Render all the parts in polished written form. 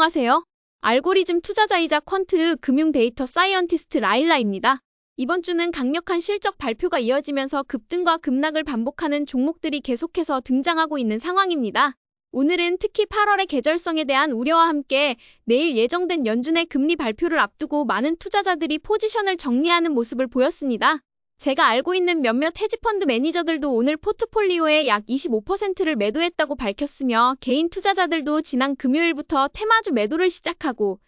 안녕하세요. 알고리즘 투자자이자 퀀트 금융 데이터 사이언티스트 라일라입니다. 이번 주는 강력한 실적 발표가 이어지면서 급등과 급락을 반복하는 종목들이 계속해서 등장하고 있는 상황입니다. 오늘은 특히 8월의 계절성에 대한 우려와 함께 내일 예정된 연준의 금리 발표를 앞두고 많은 투자자들이 포지션을 정리하는 모습을 보였습니다. 제가 알고 있는 몇몇 헤지펀드 매니저들도 오늘 포트폴리오의 약 25%를 매도했다고 밝혔으며 개인 투자자들도 지난 금요일부터 테마주 매도를 시작하고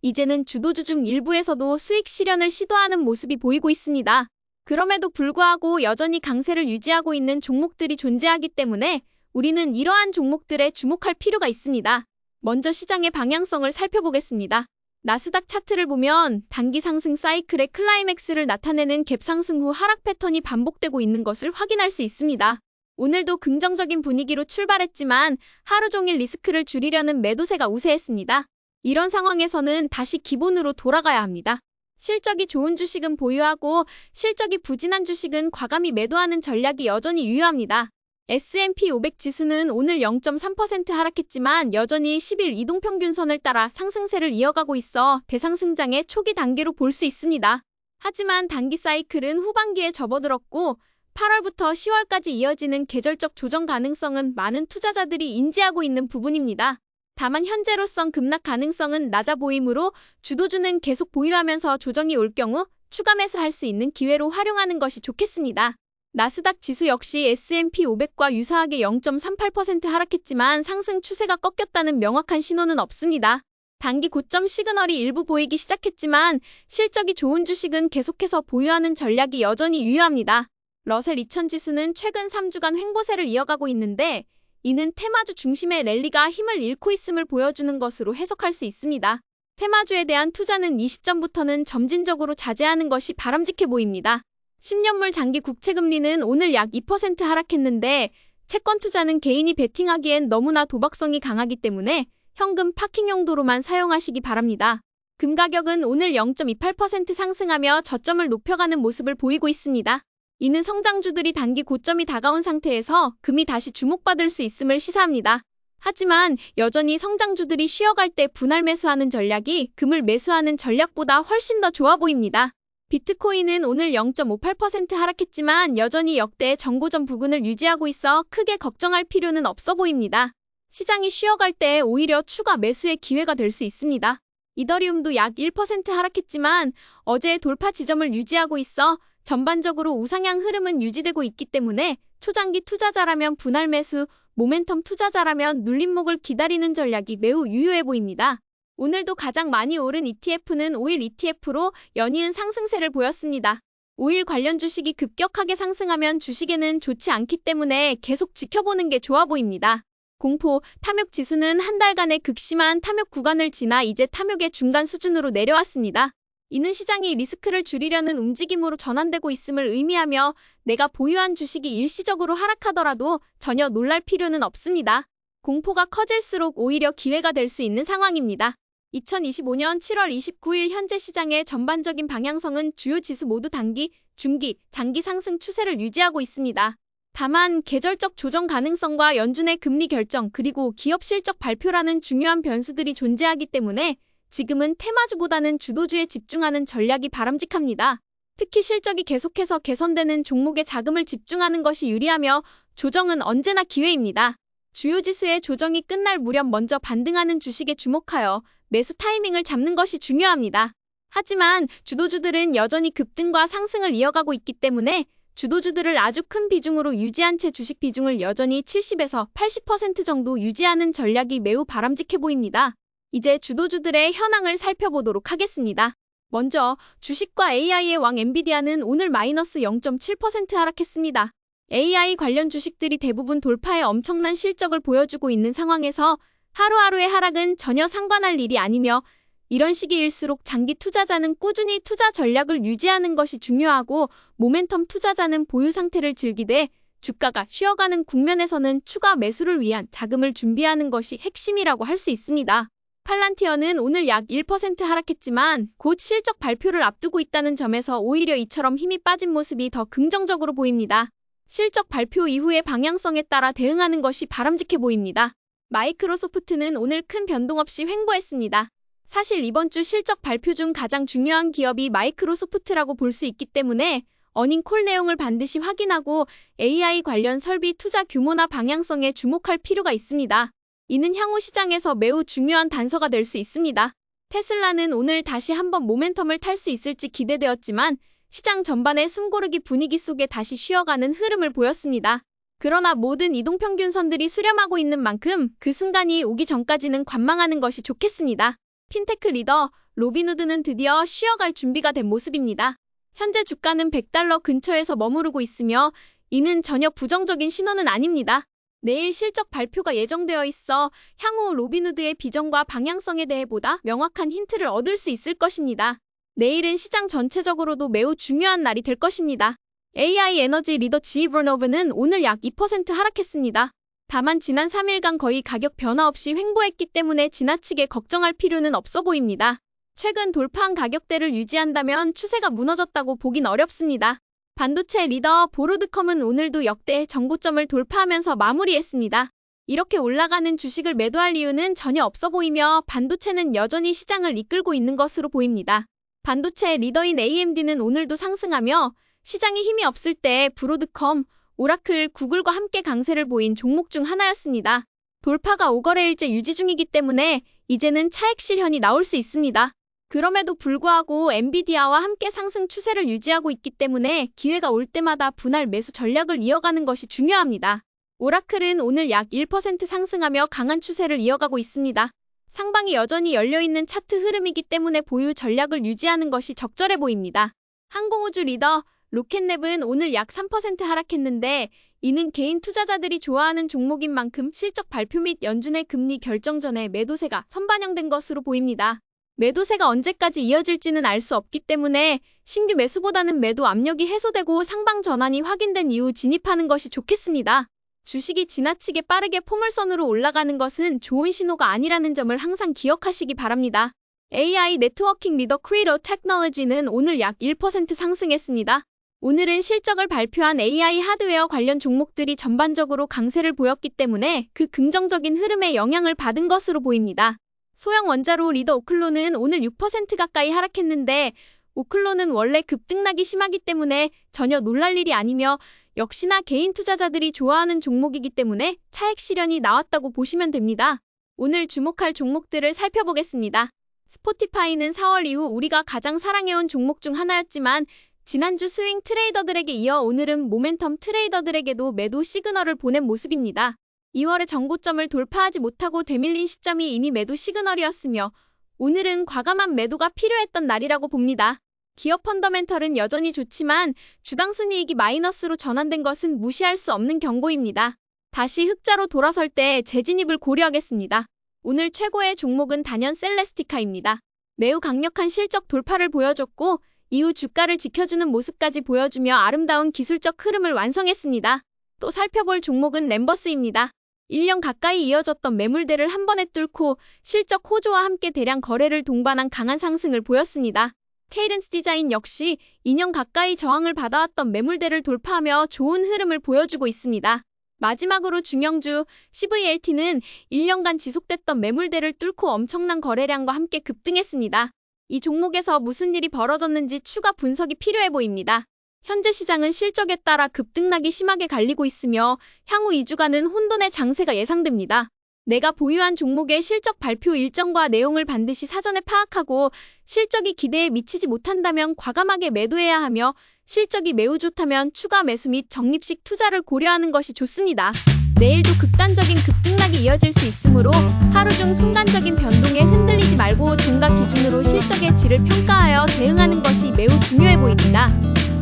이제는 주도주 중 일부에서도 수익 실현을 시도하는 모습이 보이고 있습니다. 그럼에도 불구하고 여전히 강세를 유지하고 있는 종목들이 존재하기 때문에 우리는 이러한 종목들에 주목할 필요가 있습니다. 먼저 시장의 방향성을 살펴보겠습니다. 나스닥 차트를 보면 단기 상승 사이클의 클라이맥스를 나타내는 갭 상승 후 하락 패턴이 반복되고 있는 것을 확인할 수 있습니다. 오늘도 긍정적인 분위기로 출발했지만 하루 종일 리스크를 줄이려는 매도세가 우세했습니다. 이런 상황에서는 다시 기본으로 돌아가야 합니다. 실적이 좋은 주식은 보유하고 실적이 부진한 주식은 과감히 매도하는 전략이 여전히 유효합니다. S&P 500 지수는 오늘 0.3% 하락했지만 여전히 10일 이동평균선을 따라 상승세를 이어가고 있어 대상승장의 초기 단계로 볼 수 있습니다. 하지만 단기 사이클은 후반기에 접어들었고 8월부터 10월까지 이어지는 계절적 조정 가능성은 많은 투자자들이 인지하고 있는 부분입니다. 다만 현재로선 급락 가능성은 낮아 보이므로 주도주는 계속 보유하면서 조정이 올 경우 추가 매수할 수 있는 기회로 활용하는 것이 좋겠습니다. 나스닥 지수 역시 S&P 500과 유사하게 0.38% 하락했지만 상승 추세가 꺾였다는 명확한 신호는 없습니다. 단기 고점 시그널이 일부 보이기 시작했지만 실적이 좋은 주식은 계속해서 보유하는 전략이 여전히 유효합니다. 러셀 2000 지수는 최근 3주간 횡보세를 이어가고 있는데 이는 테마주 중심의 랠리가 힘을 잃고 있음을 보여주는 것으로 해석할 수 있습니다. 테마주에 대한 투자는 이 시점부터는 점진적으로 자제하는 것이 바람직해 보입니다. 10년물 장기 국채금리는 오늘 약 2% 하락했는데 채권 투자는 개인이 베팅하기엔 너무나 도박성이 강하기 때문에 현금 파킹 용도로만 사용하시기 바랍니다. 금 가격은 오늘 0.28% 상승하며 저점을 높여가는 모습을 보이고 있습니다. 이는 성장주들이 단기 고점이 다가온 상태에서 금이 다시 주목받을 수 있음을 시사합니다. 하지만 여전히 성장주들이 쉬어갈 때 분할 매수하는 전략이 금을 매수하는 전략보다 훨씬 더 좋아 보입니다. 비트코인은 오늘 0.58% 하락했지만 여전히 역대 정고점 부근을 유지하고 있어 크게 걱정할 필요는 없어 보입니다. 시장이 쉬어갈 때 오히려 추가 매수의 기회가 될 수 있습니다. 이더리움도 약 1% 하락했지만 어제의 돌파 지점을 유지하고 있어 전반적으로 우상향 흐름은 유지되고 있기 때문에 초장기 투자자라면 분할 매수, 모멘텀 투자자라면 눌림목을 기다리는 전략이 매우 유효해 보입니다. 오늘도 가장 많이 오른 ETF는 오일 ETF로 연이은 상승세를 보였습니다. 오일 관련 주식이 급격하게 상승하면 주식에는 좋지 않기 때문에 계속 지켜보는 게 좋아 보입니다. 공포, 탐욕 지수는 한 달간의 극심한 탐욕 구간을 지나 이제 탐욕의 중간 수준으로 내려왔습니다. 이는 시장이 리스크를 줄이려는 움직임으로 전환되고 있음을 의미하며 내가 보유한 주식이 일시적으로 하락하더라도 전혀 놀랄 필요는 없습니다. 공포가 커질수록 오히려 기회가 될 수 있는 상황입니다. 2025년 7월 29일 현재 시장의 전반적인 방향성은 주요 지수 모두 단기, 중기, 장기 상승 추세를 유지하고 있습니다. 다만 계절적 조정 가능성과 연준의 금리 결정 그리고 기업 실적 발표라는 중요한 변수들이 존재하기 때문에 지금은 테마주보다는 주도주에 집중하는 전략이 바람직합니다. 특히 실적이 계속해서 개선되는 종목에 자금을 집중하는 것이 유리하며 조정은 언제나 기회입니다. 주요 지수의 조정이 끝날 무렵 먼저 반등하는 주식에 주목하여 매수 타이밍을 잡는 것이 중요합니다. 하지만 주도주들은 여전히 급등과 상승을 이어가고 있기 때문에 주도주들을 아주 큰 비중으로 유지한 채 주식 비중을 여전히 70에서 80% 정도 유지하는 전략이 매우 바람직해 보입니다. 이제 주도주들의 현황을 살펴보도록 하겠습니다. 먼저 주식과 AI의 왕 엔비디아는 오늘 마이너스 0.7% 하락했습니다. AI 관련 주식들이 대부분 돌파에 엄청난 실적을 보여주고 있는 상황에서 하루하루의 하락은 전혀 상관할 일이 아니며 이런 시기일수록 장기 투자자는 꾸준히 투자 전략을 유지하는 것이 중요하고 모멘텀 투자자는 보유 상태를 즐기되 주가가 쉬어가는 국면에서는 추가 매수를 위한 자금을 준비하는 것이 핵심이라고 할 수 있습니다. 팔란티어는 오늘 약 1% 하락했지만 곧 실적 발표를 앞두고 있다는 점에서 오히려 이처럼 힘이 빠진 모습이 더 긍정적으로 보입니다. 실적 발표 이후의 방향성에 따라 대응하는 것이 바람직해 보입니다. 마이크로소프트는 오늘 큰 변동 없이 횡보했습니다. 사실 이번 주 실적 발표 중 가장 중요한 기업이 마이크로소프트라고 볼 수 있기 때문에 어닝콜 내용을 반드시 확인하고 AI 관련 설비 투자 규모나 방향성에 주목할 필요가 있습니다. 이는 향후 시장에서 매우 중요한 단서가 될 수 있습니다. 테슬라는 오늘 다시 한번 모멘텀을 탈 수 있을지 기대되었지만 시장 전반의 숨고르기 분위기 속에 다시 쉬어가는 흐름을 보였습니다. 그러나 모든 이동평균선들이 수렴하고 있는 만큼 그 순간이 오기 전까지는 관망하는 것이 좋겠습니다. 핀테크 리더 로빈후드는 드디어 쉬어갈 준비가 된 모습입니다. 현재 주가는 $100 근처에서 머무르고 있으며 이는 전혀 부정적인 신호는 아닙니다. 내일 실적 발표가 예정되어 있어 향후 로빈후드의 비전과 방향성에 대해 보다 명확한 힌트를 얻을 수 있을 것입니다. 내일은 시장 전체적으로도 매우 중요한 날이 될 것입니다. AI 에너지 리더 GE Vernova는 오늘 약 2% 하락했습니다. 다만 지난 3일간 거의 가격 변화 없이 횡보했기 때문에 지나치게 걱정할 필요는 없어 보입니다. 최근 돌파한 가격대를 유지한다면 추세가 무너졌다고 보긴 어렵습니다. 반도체 리더 보로드컴은 오늘도 역대 정고점을 돌파하면서 마무리했습니다. 이렇게 올라가는 주식을 매도할 이유는 전혀 없어 보이며 반도체는 여전히 시장을 이끌고 있는 것으로 보입니다. 반도체 리더인 AMD는 오늘도 상승하며 시장이 힘이 없을 때 브로드컴, 오라클, 구글과 함께 강세를 보인 종목 중 하나였습니다. 돌파가 5거래일째 유지 중이기 때문에 이제는 차익 실현이 나올 수 있습니다. 그럼에도 불구하고 엔비디아와 함께 상승 추세를 유지하고 있기 때문에 기회가 올 때마다 분할 매수 전략을 이어가는 것이 중요합니다. 오라클은 오늘 약 1% 상승하며 강한 추세를 이어가고 있습니다. 상방이 여전히 열려있는 차트 흐름이기 때문에 보유 전략을 유지하는 것이 적절해 보입니다. 항공우주 리더 로켓랩은 오늘 약 3% 하락했는데 이는 개인 투자자들이 좋아하는 종목인 만큼 실적 발표 및 연준의 금리 결정 전에 매도세가 선반영된 것으로 보입니다. 매도세가 언제까지 이어질지는 알 수 없기 때문에 신규 매수보다는 매도 압력이 해소되고 상방 전환이 확인된 이후 진입하는 것이 좋겠습니다. 주식이 지나치게 빠르게 포물선으로 올라가는 것은 좋은 신호가 아니라는 점을 항상 기억하시기 바랍니다. AI 네트워킹 리더 크리로 테크놀로지는 오늘 약 1% 상승했습니다. 오늘은 실적을 발표한 AI 하드웨어 관련 종목들이 전반적으로 강세를 보였기 때문에 그 긍정적인 흐름에 영향을 받은 것으로 보입니다. 소형 원자로 리더 오클론은 오늘 6% 가까이 하락했는데 오클론은 원래 급등락이 심하기 때문에 전혀 놀랄 일이 아니며 역시나 개인 투자자들이 좋아하는 종목이기 때문에 차익 실현이 나왔다고 보시면 됩니다. 오늘 주목할 종목들을 살펴보겠습니다. 스포티파이는 4월 이후 우리가 가장 사랑해온 종목 중 하나였지만 지난주 스윙 트레이더들에게 이어 오늘은 모멘텀 트레이더들에게도 매도 시그널을 보낸 모습입니다. 2월에 정고점을 돌파하지 못하고 되밀린 시점이 이미 매도 시그널이었으며 오늘은 과감한 매도가 필요했던 날이라고 봅니다. 기업 펀더멘털은 여전히 좋지만 주당 순이익이 마이너스로 전환된 것은 무시할 수 없는 경고입니다. 다시 흑자로 돌아설 때 재진입을 고려하겠습니다. 오늘 최고의 종목은 단연 셀레스티카입니다. 매우 강력한 실적 돌파를 보여줬고 이후 주가를 지켜주는 모습까지 보여주며 아름다운 기술적 흐름을 완성했습니다. 또 살펴볼 종목은 램버스입니다. 1년 가까이 이어졌던 매물대를 한 번에 뚫고 실적 호조와 함께 대량 거래를 동반한 강한 상승을 보였습니다. 케이던스 디자인 역시 2년 가까이 저항을 받아왔던 매물대를 돌파하며 좋은 흐름을 보여주고 있습니다. 마지막으로 중형주 CVLT는 1년간 지속됐던 매물대를 뚫고 엄청난 거래량과 함께 급등했습니다. 이 종목에서 무슨 일이 벌어졌는지 추가 분석이 필요해 보입니다. 현재 시장은 실적에 따라 급등락이 심하게 갈리고 있으며 향후 2주간은 혼돈의 장세가 예상됩니다. 내가 보유한 종목의 실적 발표 일정과 내용을 반드시 사전에 파악하고 실적이 기대에 미치지 못한다면 과감하게 매도해야 하며 실적이 매우 좋다면 추가 매수 및 적립식 투자를 고려하는 것이 좋습니다. 내일도 극단적인 급등락이 이어질 수 있으므로 하루 중 순간적인 변동에 흔들리지 말고 종가 기준으로 실적의 질을 평가하여 대응하는 것이 매우 중요해 보입니다.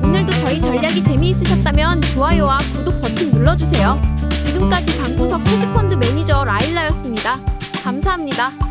오늘도 저희 전략이 재미있으셨다면 좋아요와 구독 버튼 눌러주세요. 지금까지 방구석 헤지펀드 매니저 라일라였습니다. 감사합니다.